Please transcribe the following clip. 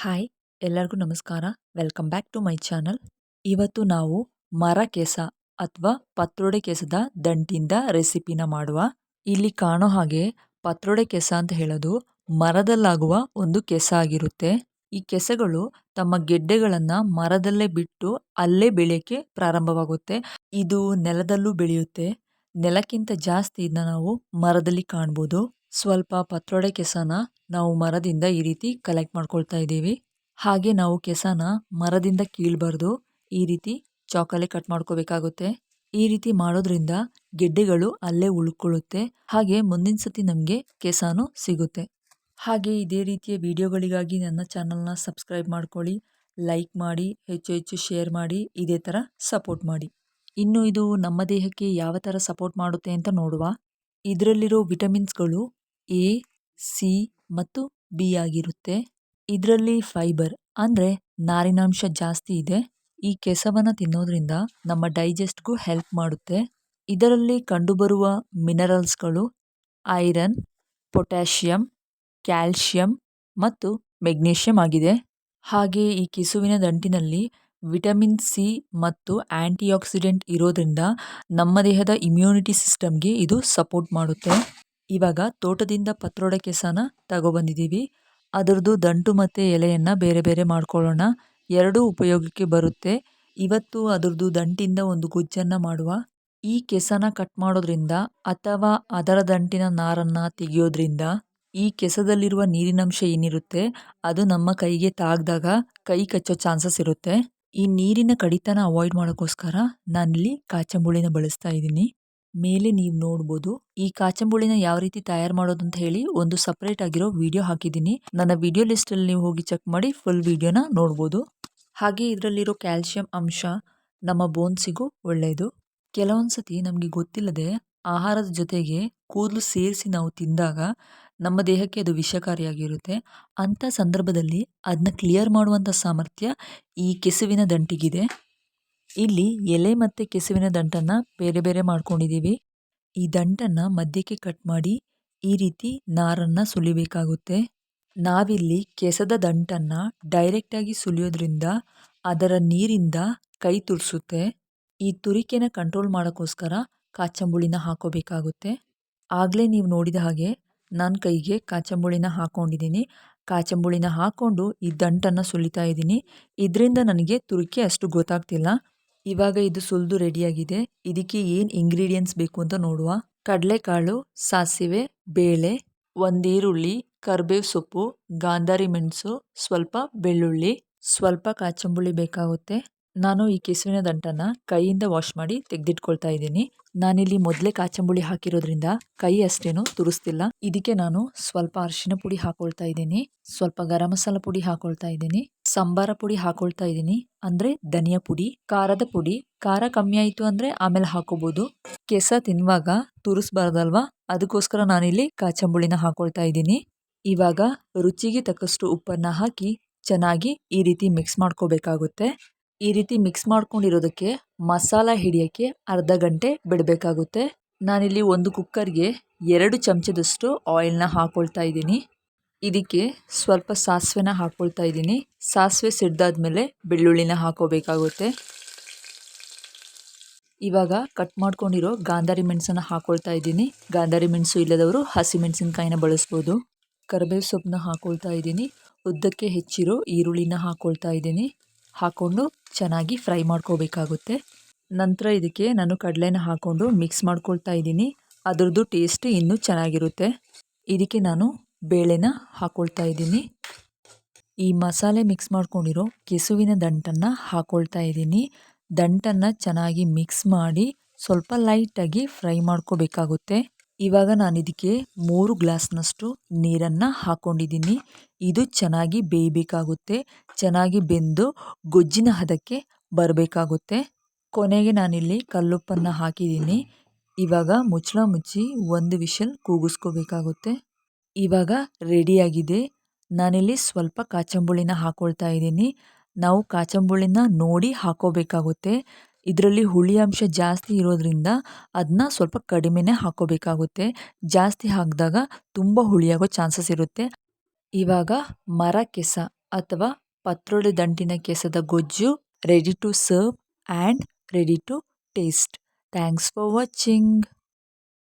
Hi ಎಲ್ಲರಿಗೂ ನಮಸ್ಕಾರ. Welcome back to my channel. ಇವತ್ತು ನಾವು ಮರ ಕೆಸ ಅಥವಾ ಪತ್ರೊಡೆ ಕೆಸದ ದಂಟಿಂದ ರೆಸಿಪಿನ ಮಾಡುವ. ಇಲ್ಲಿ ಕಾಣೋ ಹಾಗೆ ಪತ್ರೊಡೆ ಕೆಸ ಅಂತ ಹೇಳೋದು ಮರದಲ್ಲಾಗುವ ಒಂದು ಕೆಸ ಆಗಿರುತ್ತೆ. ಈ ಕೆಸಗಳು ತಮ್ಮ ಗೆಡ್ಡೆಗಳನ್ನ ಮರದಲ್ಲೇ ಬಿಟ್ಟು ಅಲ್ಲೇ ಬೆಳೆಯಕ್ಕೆ ಪ್ರಾರಂಭವಾಗುತ್ತೆ. ಇದು ನೆಲದಲ್ಲೂ ಬೆಳೆಯುತ್ತೆ. ನೆಲಕ್ಕಿಂತ ಜಾಸ್ತಿ ಇದನ್ನ ನಾವು ಮರದಲ್ಲಿ ಕಾಣ್ಬೋದು. ಸ್ವಲ್ಪ ಪತ್ರೊಡೆ ಕೆಸನ ನಾವು ಮರದಿಂದ ಈ ರೀತಿ ಕಲೆಕ್ಟ್ ಮಾಡ್ಕೊಳ್ತಾ ಇದ್ದೀವಿ. ಹಾಗೆ ನಾವು ಕೆಸನ ಮರದಿಂದ ಕೀಳ್ಬಾರ್ದು, ಈ ರೀತಿ ಚಾಕಲ್ಲಿ ಕಟ್ ಮಾಡ್ಕೋಬೇಕಾಗುತ್ತೆ. ಈ ರೀತಿ ಮಾಡೋದ್ರಿಂದ ಗೆಡ್ಡೆಗಳು ಅಲ್ಲೇ ಉಳ್ಕೊಳ್ಳುತ್ತೆ. ಹಾಗೆ ಮುಂದಿನ ಸತಿ ನಮಗೆ ಕೆಸನು ಸಿಗುತ್ತೆ. ಹಾಗೆ ಇದೇ ರೀತಿಯ ವಿಡಿಯೋಗಳಿಗಾಗಿ ನನ್ನ ಚಾನಲ್ನ ಸಬ್ಸ್ಕ್ರೈಬ್ ಮಾಡ್ಕೊಳ್ಳಿ, ಲೈಕ್ ಮಾಡಿ, ಹೆಚ್ಚು ಹೆಚ್ಚು ಶೇರ್ ಮಾಡಿ, ಇದೇ ಥರ ಸಪೋರ್ಟ್ ಮಾಡಿ. ಇನ್ನು ಇದು ನಮ್ಮ ದೇಹಕ್ಕೆ ಯಾವ ಥರ ಸಪೋರ್ಟ್ ಮಾಡುತ್ತೆ ಅಂತ ನೋಡುವ. ಇದರಲ್ಲಿರೋ ವಿಟಮಿನ್ಸ್ಗಳು ಎ, ಸಿ ಮತ್ತು ಬಿ ಆಗಿರುತ್ತೆ. ಇದರಲ್ಲಿ ಫೈಬರ್ ಅಂದರೆ ನಾರಿನಾಂಶ ಜಾಸ್ತಿ ಇದೆ. ಈ ಕೆಸವನ್ನು ತಿನ್ನೋದ್ರಿಂದ ನಮ್ಮ ಡೈಜೆಸ್ಟ್ಗೂ ಹೆಲ್ಪ್ ಮಾಡುತ್ತೆ. ಇದರಲ್ಲಿ ಕಂಡುಬರುವ ಮಿನರಲ್ಸ್ಗಳು ಐರನ್, ಪೊಟ್ಯಾಷಿಯಂ, ಕ್ಯಾಲ್ಶಿಯಂ ಮತ್ತು ಮೆಗ್ನೀಷಿಯಂ ಆಗಿದೆ. ಹಾಗೆ ಈ ಕೆಸುವಿನ ದಂಟಿನಲ್ಲಿ ವಿಟಮಿನ್ ಸಿ ಮತ್ತು ಆ್ಯಂಟಿ ಆಕ್ಸಿಡೆಂಟ್ ಇರೋದ್ರಿಂದ ನಮ್ಮ ದೇಹದ ಇಮ್ಯುನಿಟಿ ಸಿಸ್ಟಮ್ಗೆ ಇದು ಸಪೋರ್ಟ್ ಮಾಡುತ್ತೆ. ಇವಾಗ ತೋಟದಿಂದ ಪತ್ರೊಡೆ ಕೆಸನ ತಗೊಬಂದಿದ್ದೀವಿ. ಅದರದ್ದು ದಂಟು ಮತ್ತು ಎಲೆಯನ್ನು ಬೇರೆ ಬೇರೆ ಮಾಡ್ಕೊಳ್ಳೋಣ. ಎರಡೂ ಉಪಯೋಗಕ್ಕೆ ಬರುತ್ತೆ. ಇವತ್ತು ಅದರದ್ದು ದಂಟಿಂದ ಒಂದು ಗುಜ್ಜನ್ನು ಮಾಡುವ. ಈ ಕೆಸನ ಕಟ್ ಮಾಡೋದ್ರಿಂದ ಅಥವಾ ಅದರ ದಂಟಿನ ನಾರನ್ನು ತೆಗೆಯೋದ್ರಿಂದ ಈ ಕೆಸದಲ್ಲಿರುವ ನೀರಿನಂಶ ಏನಿರುತ್ತೆ ಅದು ನಮ್ಮ ಕೈಗೆ ತಾಗ್ದಾಗ ಕೈ ಕಚ್ಚೋ ಚಾನ್ಸಸ್ ಇರುತ್ತೆ. ಈ ನೀರಿನ ಕಡಿತನ ಅವಾಯ್ಡ್ ಮಾಡೋಕ್ಕೋಸ್ಕರ ನಾನಿಲ್ಲಿ ಕಾಚಂಬುಳಿನ ಬಳಸ್ತಾ ಇದ್ದೀನಿ. ಮೇಲೆ ನೀವು ನೋಡ್ಬೋದು ಈ ಕಾಚಂಬುಳಿನ ಯಾವ ರೀತಿ ತಯಾರು ಮಾಡೋದು ಅಂತ ಹೇಳಿ ಒಂದು ಸಪ್ರೇಟ್ ಆಗಿರೋ ವಿಡಿಯೋ ಹಾಕಿದ್ದೀನಿ. ನನ್ನ ವಿಡಿಯೋ ಲಿಸ್ಟಲ್ಲಿ ನೀವು ಹೋಗಿ ಚೆಕ್ ಮಾಡಿ ಫುಲ್ ವಿಡಿಯೋನ ನೋಡ್ಬೋದು. ಹಾಗೆ ಇದರಲ್ಲಿರೋ ಕ್ಯಾಲ್ಶಿಯಂ ಅಂಶ ನಮ್ಮ ಬೋನ್ಸಿಗೂ ಒಳ್ಳೆಯದು. ಕೆಲವೊಂದು ಸತಿ ನಮಗೆ ಗೊತ್ತಿಲ್ಲದೆ ಆಹಾರದ ಜೊತೆಗೆ ಕೂದಲು ಸೇರಿಸಿ ನಾವು ತಿಂದಾಗ ನಮ್ಮ ದೇಹಕ್ಕೆ ಅದು ವಿಷಕಾರಿಯಾಗಿರುತ್ತೆ. ಅಂಥ ಸಂದರ್ಭದಲ್ಲಿ ಅದನ್ನ ಕ್ಲಿಯರ್ ಮಾಡುವಂಥ ಸಾಮರ್ಥ್ಯ ಈ ಕೆಸುವಿನ ದಂಟಿಗಿದೆ. ಇಲ್ಲಿ ಎಲೆ ಮತ್ತು ಕೆಸುವಿನ ದಂಟನ್ನು ಬೇರೆ ಬೇರೆ ಮಾಡ್ಕೊಂಡಿದ್ದೀವಿ. ಈ ದಂಟನ್ನು ಮಧ್ಯಕ್ಕೆ ಕಟ್ ಮಾಡಿ ಈ ರೀತಿ ನಾರನ್ನು ಸುಲಿಬೇಕಾಗುತ್ತೆ. ನಾವಿಲ್ಲಿ ಕೆಸದ ದಂಟನ್ನು ಡೈರೆಕ್ಟಾಗಿ ಸುಲಿಯೋದ್ರಿಂದ ಅದರ ನೀರಿಂದ ಕೈ ತುರಿಸುತ್ತೆ. ಈ ತುರಿಕೆನ ಕಂಟ್ರೋಲ್ ಮಾಡೋಕ್ಕೋಸ್ಕರ ಕಾಚಂಬುಳಿನ ಹಾಕೋಬೇಕಾಗುತ್ತೆ. ಆಗಲೇ ನೀವು ನೋಡಿದ ಹಾಗೆ ನನ್ನ ಕೈಗೆ ಕಾಚಂಬುಳಿನ ಹಾಕ್ಕೊಂಡಿದ್ದೀನಿ. ಕಾಚಂಬುಳಿನ ಹಾಕ್ಕೊಂಡು ಈ ದಂಟನ್ನು ಸುಲಿತಾ ಇದ್ದೀನಿ. ಇದರಿಂದ ನನಗೆ ತುರಿಕೆ ಅಷ್ಟು ಗೊತ್ತಾಗ್ತಿಲ್ಲ. ಇವಾಗ ಇದು ಸುಲಿದು ರೆಡಿಯಾಗಿದೆ. ಇದಕ್ಕೆ ಏನು ಇಂಗ್ರೀಡಿಯೆಂಟ್ಸ್ ಬೇಕು ಅಂತ ನೋಡುವ. ಕಡಲೆಕಾಳು, ಸಾಸಿವೆ, ಬೇಳೆ, ಒಂದು ಈರುಳ್ಳಿ, ಕರಿಬೇವು ಸೊಪ್ಪು, ಗಾಂಧಾರಿ ಮೆಣಸು, ಸ್ವಲ್ಪ ಬೆಳ್ಳುಳ್ಳಿ, ಸ್ವಲ್ಪ ಕಾಚಂಬುಳಿ ಬೇಕಾಗುತ್ತೆ. ನಾನು ಈ ಕೆಸುವಿನ ದಂಟನ್ನು ಕೈಯಿಂದ ವಾಶ್ ಮಾಡಿ ತೆಗೆದಿಟ್ಕೊಳ್ತಾ ಇದ್ದೀನಿ. ನಾನಿಲ್ಲಿ ಮೊದಲೇ ಕಾಚಂಬುಳಿ ಹಾಕಿರೋದ್ರಿಂದ ಕೈ ಅಷ್ಟೇನು ತುರಿಸ್ತಿಲ್ಲ. ಇದಕ್ಕೆ ನಾನು ಸ್ವಲ್ಪ ಅರಿಶಿನ ಪುಡಿ ಹಾಕೊಳ್ತಾ ಇದ್ದೀನಿ, ಸ್ವಲ್ಪ ಗರಂ ಮಸಾಲ ಪುಡಿ ಹಾಕೊಳ್ತಾ ಇದ್ದೀನಿ, ಸಂಬಾರ ಪುಡಿ ಹಾಕೊಳ್ತಾ ಇದ್ದೀನಿ ಅಂದರೆ ಧನಿಯಾ ಪುಡಿ, ಖಾರದ ಪುಡಿ. ಖಾರ ಕಮ್ಮಿ ಆಯಿತು ಅಂದರೆ ಆಮೇಲೆ ಹಾಕೋಬೋದು. ಕೆಸ ತಿನ್ನುವಾಗ ತುರಿಸ್ಬಾರ್ದಲ್ವಾ, ಅದಕ್ಕೋಸ್ಕರ ನಾನಿಲ್ಲಿ ಕಾಚಂಬುಳಿನ ಹಾಕೊಳ್ತಾ ಇದ್ದೀನಿ. ಇವಾಗ ರುಚಿಗೆ ತಕ್ಕಷ್ಟು ಉಪ್ಪನ್ನು ಹಾಕಿ ಚೆನ್ನಾಗಿ ಈ ರೀತಿ ಮಿಕ್ಸ್ ಮಾಡ್ಕೋಬೇಕಾಗುತ್ತೆ. ಈ ರೀತಿ ಮಿಕ್ಸ್ ಮಾಡ್ಕೊಂಡಿರೋದಕ್ಕೆ ಮಸಾಲ ಹಿಡಿಯೋಕ್ಕೆ ಅರ್ಧ ಗಂಟೆ ಬಿಡಬೇಕಾಗುತ್ತೆ. ನಾನಿಲ್ಲಿ ಒಂದು ಕುಕ್ಕರ್ಗೆ 2 ಚಮಚದಷ್ಟು ಆಯಿಲ್ನ ಹಾಕೊಳ್ತಾ ಇದ್ದೀನಿ. ಇದಕ್ಕೆ ಸ್ವಲ್ಪ ಸಾಸಿವೆನ ಹಾಕ್ಕೊಳ್ತಾ ಇದ್ದೀನಿ. ಸಾಸಿವೆ ಸಿಡ್ದಾದ್ಮೇಲೆ ಬೆಳ್ಳುಳ್ಳಿನ ಹಾಕೋಬೇಕಾಗುತ್ತೆ. ಇವಾಗ ಕಟ್ ಮಾಡ್ಕೊಂಡಿರೋ ಗಾಂಧಾರಿ ಮೆಣಸನ್ನು ಹಾಕೊಳ್ತಾ ಇದ್ದೀನಿ. ಗಾಂಧಾರಿ ಮೆಣಸು ಇಲ್ಲದವರು ಹಸಿಮೆಣಸಿನ್ಕಾಯಿನ ಬಳಸ್ಬೋದು. ಕರಿಬೇವು ಸೊಪ್ಪನ್ನ ಹಾಕೊಳ್ತಾ ಇದ್ದೀನಿ. ಉದ್ದಕ್ಕೆ ಹೆಚ್ಚಿರೋ ಈರುಳ್ಳಿನ ಹಾಕೊಳ್ತಾ ಇದ್ದೀನಿ. ಹಾಕ್ಕೊಂಡು ಚೆನ್ನಾಗಿ ಫ್ರೈ ಮಾಡ್ಕೋಬೇಕಾಗುತ್ತೆ. ನಂತರ ಇದಕ್ಕೆ ನಾನು ಕಡಲೆನ ಹಾಕ್ಕೊಂಡು ಮಿಕ್ಸ್ ಮಾಡ್ಕೊಳ್ತಾ ಇದ್ದೀನಿ. ಅದರದ್ದು ಟೇಸ್ಟ್ ಇನ್ನೂ ಚೆನ್ನಾಗಿರುತ್ತೆ. ಇದಕ್ಕೆ ನಾನು ಬೇಳೆನ ಹಾಕ್ಕೊಳ್ತಾ ಇದ್ದೀನಿ. ಈ ಮಸಾಲೆ ಮಿಕ್ಸ್ ಮಾಡ್ಕೊಂಡಿರೋ ಕೆಸುವಿನ ದಂಟನ್ನು ಹಾಕ್ಕೊಳ್ತಾ ಇದ್ದೀನಿ. ದಂಟನ್ನು ಚೆನ್ನಾಗಿ ಮಿಕ್ಸ್ ಮಾಡಿ ಸ್ವಲ್ಪ ಲೈಟಾಗಿ ಫ್ರೈ ಮಾಡ್ಕೋಬೇಕಾಗುತ್ತೆ. ಇವಾಗ ನಾನು ಇದಕ್ಕೆ 3 ಗ್ಲಾಸ್ನಷ್ಟು ನೀರನ್ನು ಹಾಕ್ಕೊಂಡಿದ್ದೀನಿ. ಇದು ಚೆನ್ನಾಗಿ ಬೇಯಬೇಕಾಗುತ್ತೆ. ಚೆನ್ನಾಗಿ ಬೆಂದು ಗೊಜ್ಜಿನ ಹದಕ್ಕೆ ಬರಬೇಕಾಗುತ್ತೆ. ಕೊನೆಗೆ ನಾನಿಲ್ಲಿ ಕಲ್ಲುಪ್ಪನ್ನು ಹಾಕಿದ್ದೀನಿ. ಇವಾಗ ಮುಚ್ಚಳ ಮುಚ್ಚಿ 1 ವಿಷಲ್ ಕೂಗಿಸ್ಕೋಬೇಕಾಗುತ್ತೆ. ಇವಾಗ ರೆಡಿಯಾಗಿದೆ. ನಾನಿಲ್ಲಿ ಸ್ವಲ್ಪ ಕಾಚಂಬುಳಿನ ಹಾಕ್ಕೊಳ್ತಾ ಇದ್ದೀನಿ. ನಾವು ಕಾಚಂಬುಳಿನ ನೋಡಿ ಹಾಕೋಬೇಕಾಗುತ್ತೆ. ಇದರಲ್ಲಿ ಹುಳಿ ಅಂಶ ಜಾಸ್ತಿ ಇರೋದ್ರಿಂದ ಅದನ್ನ ಸ್ವಲ್ಪ ಕಡಿಮೆನೇ ಹಾಕೋಬೇಕಾಗುತ್ತೆ. ಜಾಸ್ತಿ ಹಾಕಿದಾಗ ತುಂಬ ಹುಳಿಯಾಗೋ ಚಾನ್ಸಸ್ ಇರುತ್ತೆ. ಇವಾಗ ಮರ ಕೆಸ ಅಥವಾ ಪತ್ರೊಡೆ ದಂಟಿನ ಕೆಸದ ಗೊಜ್ಜು ready to serve and ready to taste. Thanks for watching.